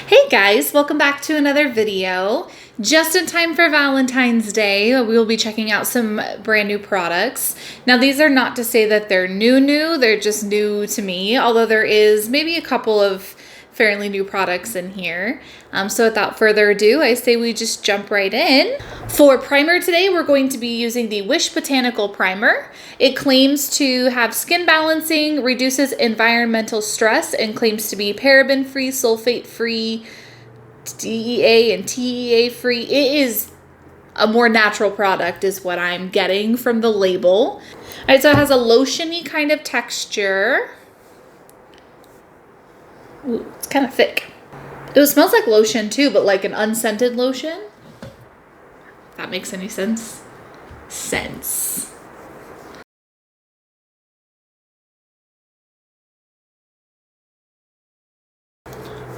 Hey guys, welcome back to another video. Just in time for Valentine's Day, we will be checking out some brand new products. Now these are not to say that they're new, they're just new to me, although there is maybe a couple of fairly new products in here. So without further ado, I say we just jump right in. For primer today, we're going to be using the Wish Botanical Primer. It claims to have skin balancing, reduces environmental stress, and claims to be paraben-free, sulfate-free, DEA and TEA-free. It is a more natural product is what I'm getting from the label. All right, so it has a lotion-y kind of texture. Ooh, it's kind of thick. It smells like lotion too, but like an unscented lotion. If that makes any sense.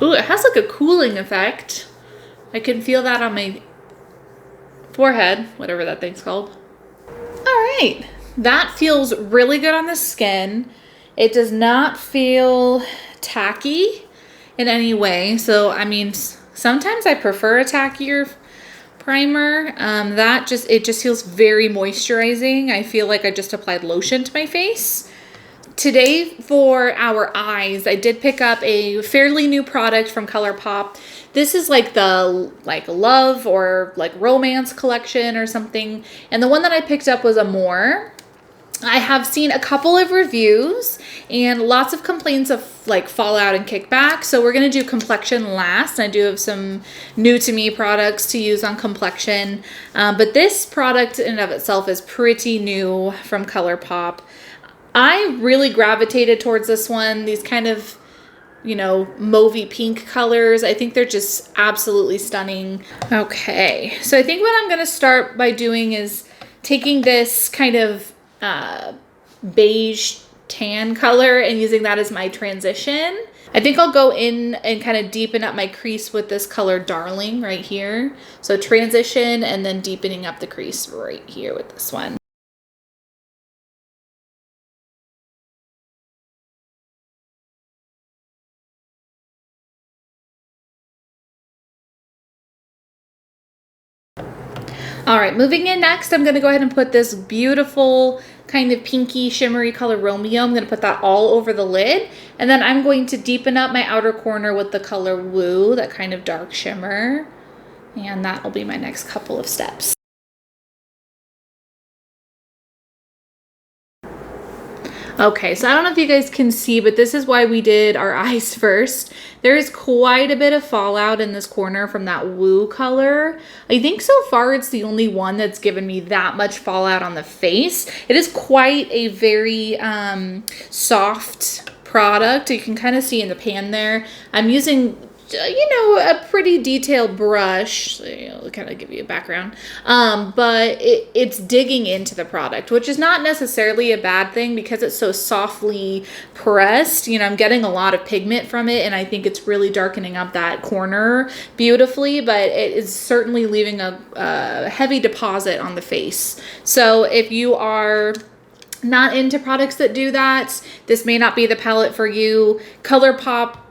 Ooh, it has like a cooling effect. I can feel that on my forehead, whatever that thing's called. All right, that feels really good on the skin. It does not feel tacky in any way. So, I mean, sometimes I prefer a tackier primer. It just feels very moisturizing. I feel like I just applied lotion to my face. Today for our eyes, I did pick up a fairly new product from ColourPop. This is like the Love or like Romance Collection or something. And the one that I picked up was Amor. I have seen a couple of reviews and lots of complaints of like fallout and kickback. So we're going to do complexion last. I do have some new to me products to use on complexion. But this product in and of itself is pretty new from ColourPop. I really gravitated towards this one. These kind of, mauvey pink colors. I think they're just absolutely stunning. Okay, so I think what I'm going to start by doing is taking this kind of beige tan color and using that as my transition. I think I'll go in and kind of deepen up my crease with this color Darling right here. So transition and then deepening up the crease right here with this one. All right, moving in next, I'm gonna go ahead and put this beautiful kind of pinky shimmery color Romeo. I'm gonna put that all over the lid. And then I'm going to deepen up my outer corner with the color Woo, that kind of dark shimmer. And that'll be my next couple of steps. Okay, so I don't know if you guys can see, but this is why we did our eyes first. There is quite a bit of fallout in this corner from that Woo color. I think so far it's the only one that's given me that much fallout on the face. It is quite a very soft product. You can kind of see in the pan there. I'm using a pretty detailed brush, so kind of give you a background, but it's digging into the product, which is not necessarily a bad thing because it's so softly pressed. I'm getting a lot of pigment from it, and I think it's really darkening up that corner beautifully, but it is certainly leaving a heavy deposit on the face. So if you are not into products that do that, this may not be the palette for you. ColourPop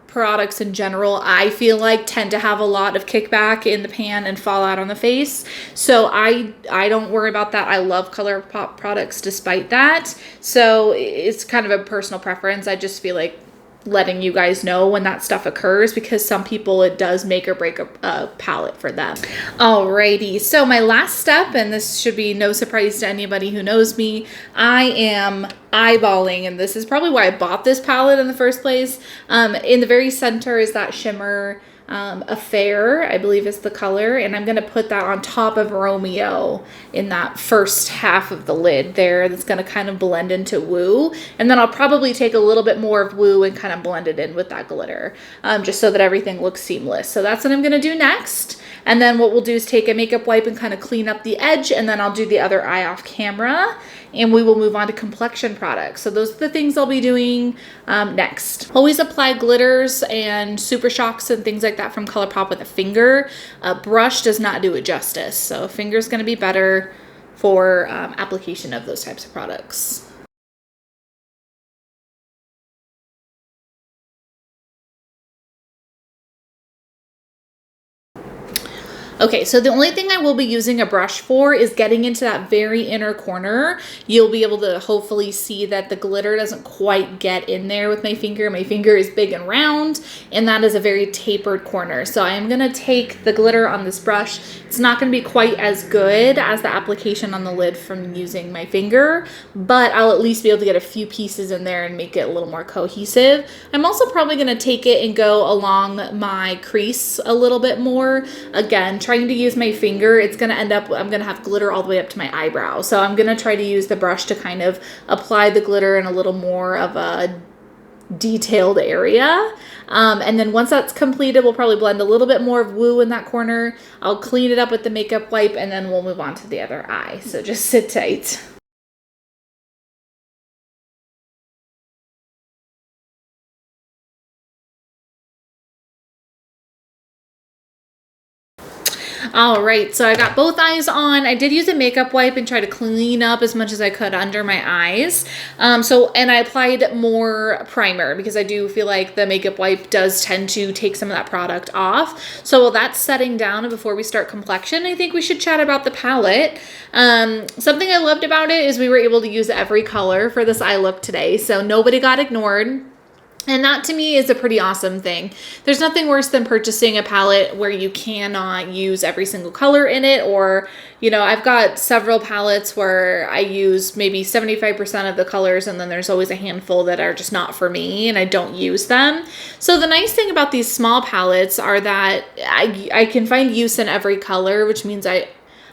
products in general, I feel like, tend to have a lot of kickback in the pan and fallout on the face. So I don't worry about that. I love ColourPop products despite that. So it's kind of a personal preference. I just feel like letting you guys know when that stuff occurs because some people, it does make or break a palette for them. Alrighty, so my last step, and this should be no surprise to anybody who knows me, I am eyeballing, and this is probably why I bought this palette in the first place. In the very center is that shimmer Affair, I believe is the color, and I'm going to put that on top of Romeo in that first half of the lid there. That's going to kind of blend into Woo, and then I'll probably take a little bit more of Woo and kind of blend it in with that glitter, just so that everything looks seamless. So that's what I'm going to do next, and then what we'll do is take a makeup wipe and kind of clean up the edge, and then I'll do the other eye off camera, and we will move on to complexion products. So those are the things I'll be doing next. Always apply glitters and Super Shocks and things like that from ColourPop with a finger. A brush does not do it justice. So a finger is going to be better for application of those types of products. Okay, so the only thing I will be using a brush for is getting into that very inner corner. You'll be able to hopefully see that the glitter doesn't quite get in there with my finger. My finger is big and round, and that is a very tapered corner. So I am gonna take the glitter on this brush. It's not gonna be quite as good as the application on the lid from using my finger, but I'll at least be able to get a few pieces in there and make it a little more cohesive. I'm also probably gonna take it and go along my crease a little bit more. Again, trying to use my finger, it's going to end up, I'm going to have glitter all the way up to my eyebrow. So I'm going to try to use the brush to kind of apply the glitter in a little more of a detailed area. And then once that's completed, we'll probably blend a little bit more of Woo in that corner. I'll clean it up with the makeup wipe, and then we'll move on to the other eye. So just sit tight. All right, so I got both eyes on. I did use a makeup wipe and try to clean up as much as I could under my eyes. And I applied more primer because I do feel like the makeup wipe does tend to take some of that product off. So while that's setting down and before we start complexion, I think we should chat about the palette. Something I loved about it is we were able to use every color for this eye look today, so nobody got ignored. And that to me is a pretty awesome thing. There's nothing worse than purchasing a palette where you cannot use every single color in it, or, you know, I've got several palettes where I use maybe 75% of the colors, and then there's always a handful that are just not for me and I don't use them. So the nice thing about these small palettes are that I can find use in every color, which means I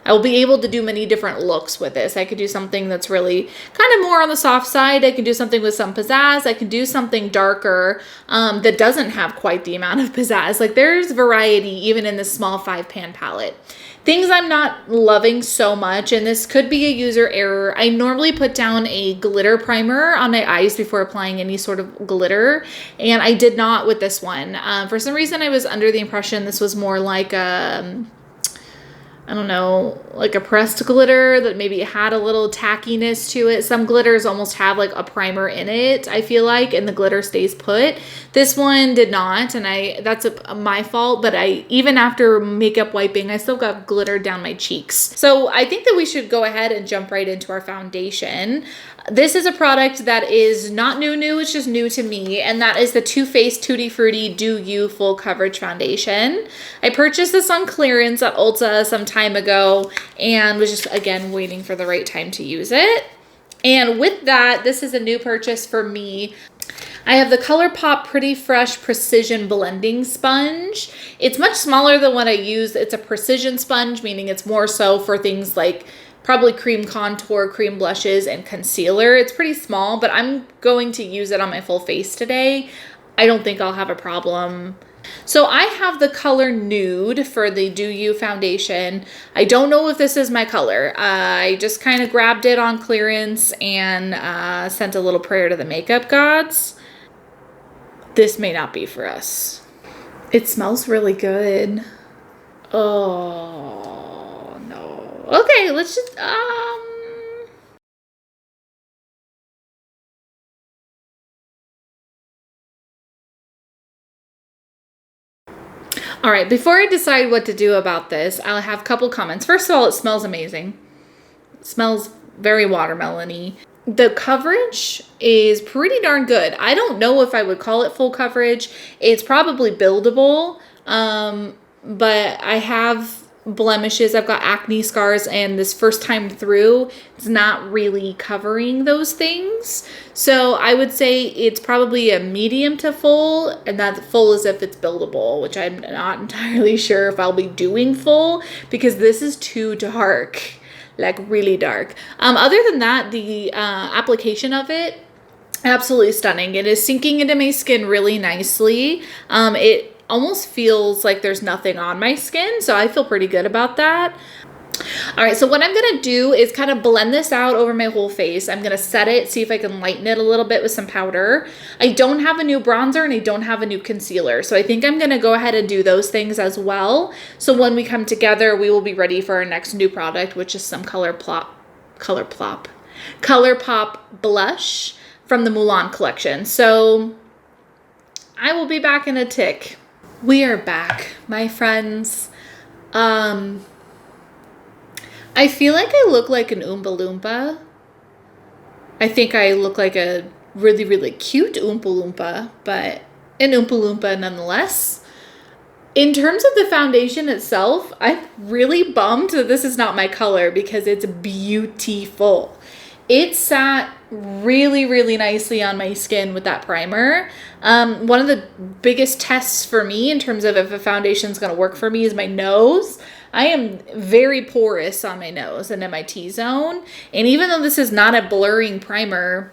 will be able to do many different looks with this. I could do something that's really kind of more on the soft side. I can do something with some pizzazz. I can do something darker that doesn't have quite the amount of pizzazz. Like, there's variety even in this small 5-pan palette. Things I'm not loving so much, and this could be a user error. I normally put down a glitter primer on my eyes before applying any sort of glitter, and I did not with this one. For some reason, I was under the impression this was more like a I don't know, like a pressed glitter that maybe had a little tackiness to it. Some glitters almost have like a primer in it, I feel like, and the glitter stays put. This one did not, and that's my fault, but even after makeup wiping, I still got glitter down my cheeks. So I think that we should go ahead and jump right into our foundation. This is a product that is not new, it's just new to me, and that is the Too Faced Tutti Frutti Do You Full Coverage Foundation. I purchased this on clearance at Ulta some time ago and was just, again, waiting for the right time to use it. And with that, this is a new purchase for me. I have the ColourPop Pretty Fresh Precision Blending Sponge. It's much smaller than what I use. It's a precision sponge, meaning it's more so for things like probably cream contour, cream blushes, and concealer. It's pretty small, but I'm going to use it on my full face today. I don't think I'll have a problem. So I have the color Nude for the Do You foundation. I don't know if this is my color. I just kind of grabbed it on clearance and sent a little prayer to the makeup gods. This may not be for us. It smells really good. Oh, no. Okay, let's just, All right, before I decide what to do about this, I'll have a couple comments. First of all, it smells amazing. It smells very watermelon-y. The coverage is pretty darn good. I don't know if I would call it full coverage. It's probably buildable, but I have blemishes. I've got acne scars, and this first time through, it's not really covering those things. So I would say it's probably a medium to full, and that full is if it's buildable, which I'm not entirely sure if I'll be doing full because this is too dark, like really dark. Other than that, the application of it, absolutely stunning. It is sinking into my skin really nicely. It almost feels like there's nothing on my skin, so I feel pretty good about that. All right, so what I'm gonna do is kind of blend this out over my whole face. I'm gonna set it, see if I can lighten it a little bit with some powder. I don't have a new bronzer and I don't have a new concealer, so I think I'm gonna go ahead and do those things as well. So when we come together, we will be ready for our next new product, which is some ColourPop blush from the Mulan collection. So I will be back in a tick. We are back, my friends. Um, I feel like I look like an Oompa Loompa. I think I look like a really, really cute Oompa Loompa, but an Oompa Loompa nonetheless. In terms of the foundation itself, I'm really bummed that this is not my color because it's beautiful. It sat really, really nicely on my skin with that primer. One of the biggest tests for me in terms of if a foundation is going to work for me is my nose. I am very porous on my nose and in my T-zone. And even though this is not a blurring primer,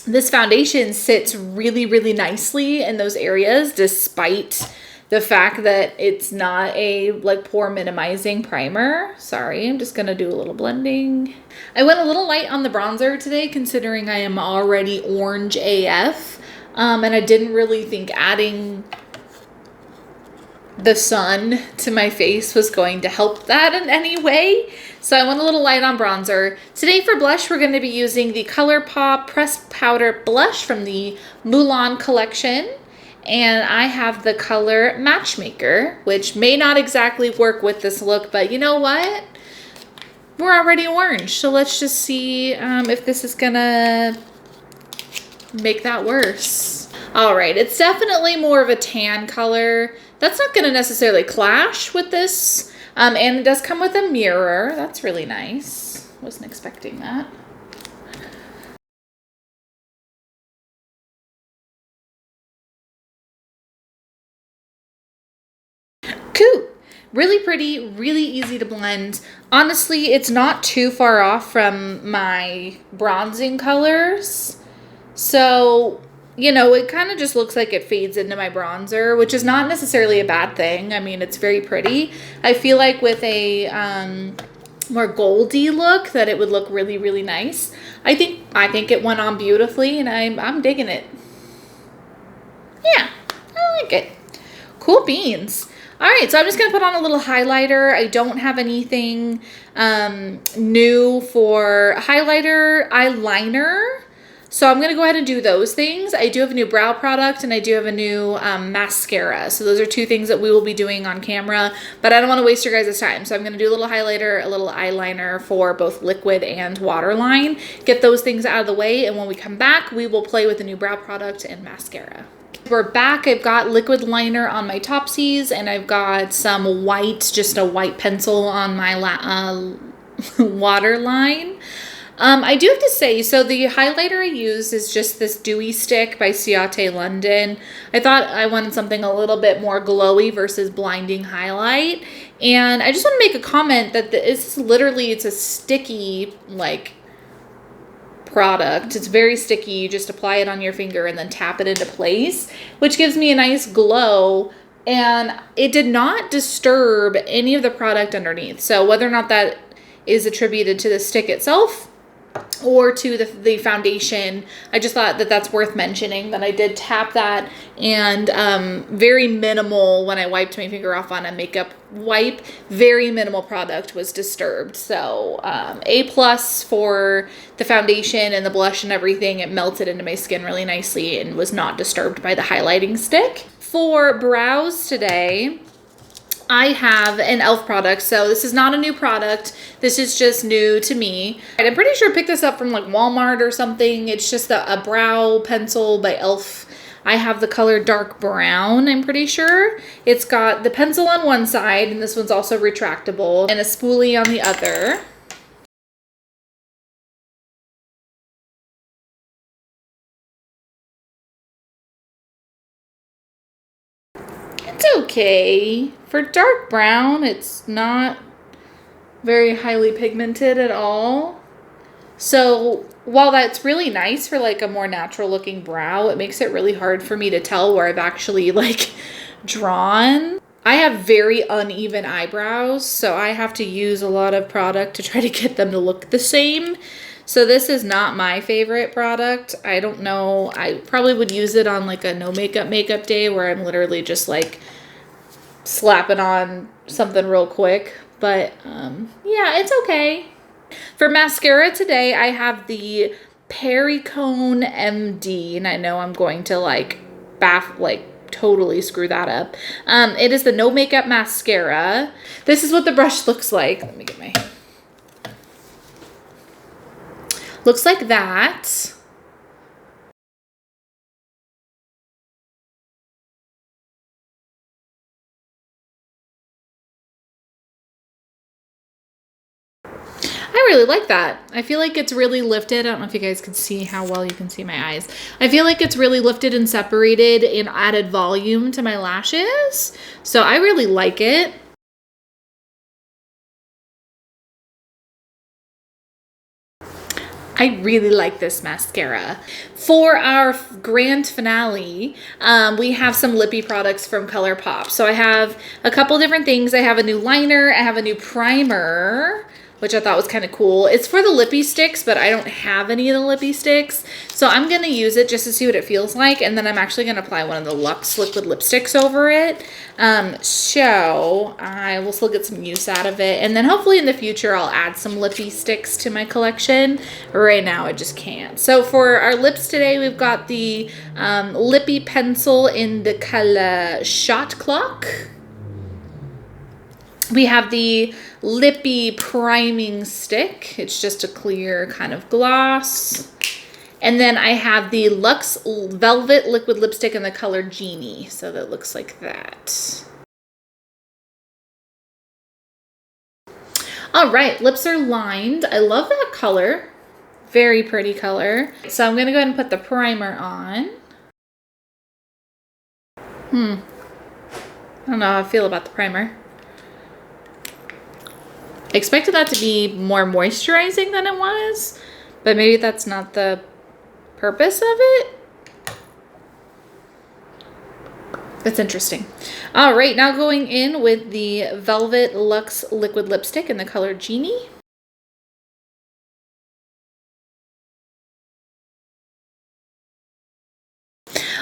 this foundation sits really, really nicely in those areas despite the fact that it's not a like pore minimizing primer. Sorry, I'm just gonna do a little blending. I went a little light on the bronzer today considering I am already orange AF. And I didn't really think adding the sun to my face was going to help that in any way. So I went a little light on bronzer. Today for blush, we're going to be using the ColourPop Pressed Powder Blush from the Mulan collection. And I have the color Matchmaker, which may not exactly work with this look, but you know what? We're already orange. So let's just see if this is gonna make that worse. All right, it's definitely more of a tan color. That's not gonna necessarily clash with this. And it does come with a mirror. That's really nice. Wasn't expecting that. Cool. Really pretty, really easy to blend. Honestly, it's not too far off from my bronzing colors. So, you know, it kind of just looks like it fades into my bronzer, which is not necessarily a bad thing. I mean, it's very pretty. I feel like with a more goldy look that it would look really, really nice. I think it went on beautifully and I'm digging it. Yeah, I like it. Cool beans. All right, so I'm just going to put on a little highlighter. I don't have anything new for highlighter, eyeliner. So I'm going to go ahead and do those things. I do have a new brow product and I do have a new mascara. So those are two things that we will be doing on camera, but I don't want to waste your guys' time. So I'm going to do a little highlighter, a little eyeliner for both liquid and waterline. Get those things out of the way. And when we come back, we will play with the new brow product and mascara. We're back. I've got liquid liner on my topsies and I've got some white, just a white pencil on my waterline. I do have to say, so the highlighter I used is just this Dewy Stick by Ciate London. I thought I wanted something a little bit more glowy versus blinding highlight. And I just want to make a comment that it's a sticky, like, product. It's very sticky. You just apply it on your finger and then tap it into place, which gives me a nice glow. And it did not disturb any of the product underneath. So whether or not that is attributed to the stick itself or to the foundation, I just thought that that's worth mentioning, that I did tap that, and very minimal when I wiped my finger off on a makeup wipe, very minimal product was disturbed. So A+ for the foundation and the blush and everything. It melted into my skin really nicely and was not disturbed by the highlighting stick. For brows today, I have an E.L.F. product, so this is not a new product. This is just new to me. And I'm pretty sure I picked this up from like Walmart or something. It's just a brow pencil by E.L.F. I have the color dark brown, I'm pretty sure. It's got the pencil on one side, and this one's also retractable, and a spoolie on the other. It's okay. For dark brown, it's not very highly pigmented at all. So while that's really nice for like a more natural looking brow, it makes it really hard for me to tell where I've actually like drawn. I have very uneven eyebrows, so I have to use a lot of product to try to get them to look the same. So this is not my favorite product. I don't know. I probably would use it on like a no makeup day where I'm literally just like slapping on something real quick. But yeah, it's okay. For mascara today, I have the Pericone MD, and I know I'm going to like totally screw that up. It is the No Makeup Mascara. This is what the brush looks like. Let me get my... Looks like that. I really like that. I feel like it's really lifted. I don't know if you guys can see how well you can see my eyes. I feel like it's really lifted and separated and added volume to my lashes. So I really like it. I really like this mascara. For our grand finale, we have some lippy products from ColourPop. So I have a couple different things. I have a new liner. I have a new primer, which I thought was kind of cool. It's for the lippy sticks, but I don't have any of the lippy sticks. So I'm gonna use it just to see what it feels like. And then I'm actually gonna apply one of the Luxe liquid lipsticks over it. So I will still get some use out of it. And then hopefully in the future, I'll add some lippy sticks to my collection. Right now, I just can't. So for our lips today, we've got the lippy pencil in the color Shot Clock. We have the lippy priming stick. It's just a clear kind of gloss. And then I have the Luxe Velvet Liquid Lipstick in the color Genie. So that looks like that. All right, lips are lined. I love that color. Very pretty color. So I'm gonna go ahead and put the primer on. I don't know how I feel about the primer. I expected that to be more moisturizing than it was, but maybe that's not the purpose of it. That's interesting. All right, now going in with the Velvet Luxe Liquid Lipstick in the color Genie.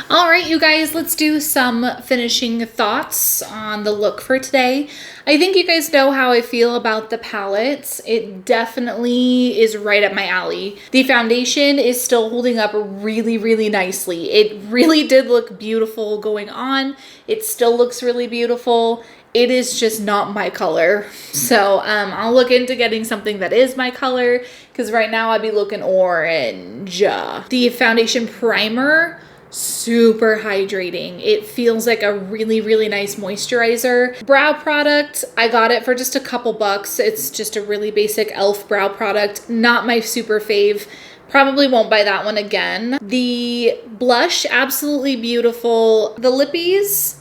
All right, you guys, let's do some finishing thoughts on the look for today. I think you guys know how I feel about the palettes. It definitely is right up my alley. The foundation is still holding up really, really nicely. It really did look beautiful going on. It still looks really beautiful. It is just not my color. So I'll look into getting something that is my color, because right now I'd be looking orange. The foundation primer, super hydrating. It feels like a really, really nice moisturizer. Brow product, I got it for just a couple bucks. It's just a really basic E.L.F. brow product. Not my super fave. Probably won't buy that one again. The blush, absolutely beautiful. The lippies,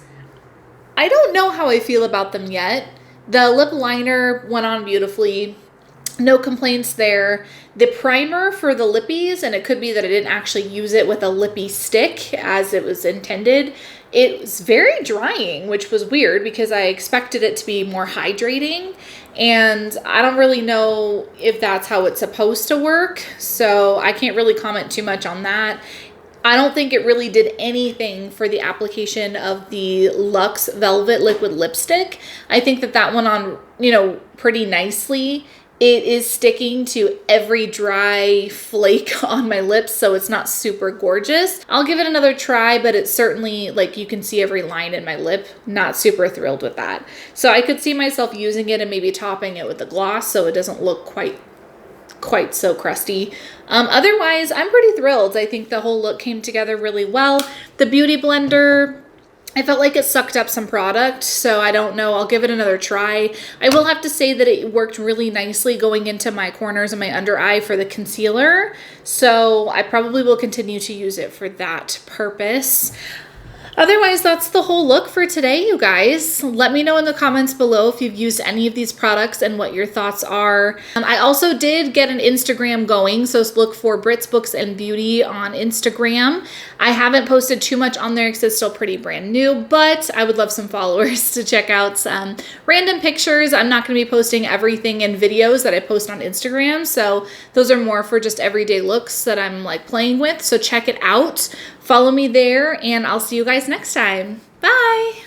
I don't know how I feel about them yet. The lip liner went on beautifully. No complaints there. The primer for the lippies, and it could be that I didn't actually use it with a lippy stick as it was intended, it was very drying, which was weird because I expected it to be more hydrating, and I don't really know if that's how it's supposed to work, so I can't really comment too much on that. I don't think it really did anything for the application of the Luxe Velvet Liquid Lipstick. I think that that went on, you know, pretty nicely. It is sticking to every dry flake on my lips, so it's not super gorgeous. I'll give it another try, but it's certainly, like, you can see every line in my lip. Not super thrilled with that. So I could see myself using it and maybe topping it with the gloss so it doesn't look quite so crusty. Otherwise, I'm pretty thrilled. I think the whole look came together really well. The Beauty Blender, I felt like it sucked up some product, so I don't know. I'll give it another try. I will have to say that it worked really nicely going into my corners and my under eye for the concealer, so I probably will continue to use it for that purpose. Otherwise, that's the whole look for today, you guys. Let me know in the comments below if you've used any of these products and what your thoughts are. I also did get an Instagram going, so look for Brits Books and Beauty on Instagram. I haven't posted too much on there because it's still pretty brand new, but I would love some followers to check out some random pictures. I'm not going to be posting everything in videos that I post on Instagram, so those are more for just everyday looks that I'm like playing with, so check it out. Follow me there, and I'll see you guys next time. Bye!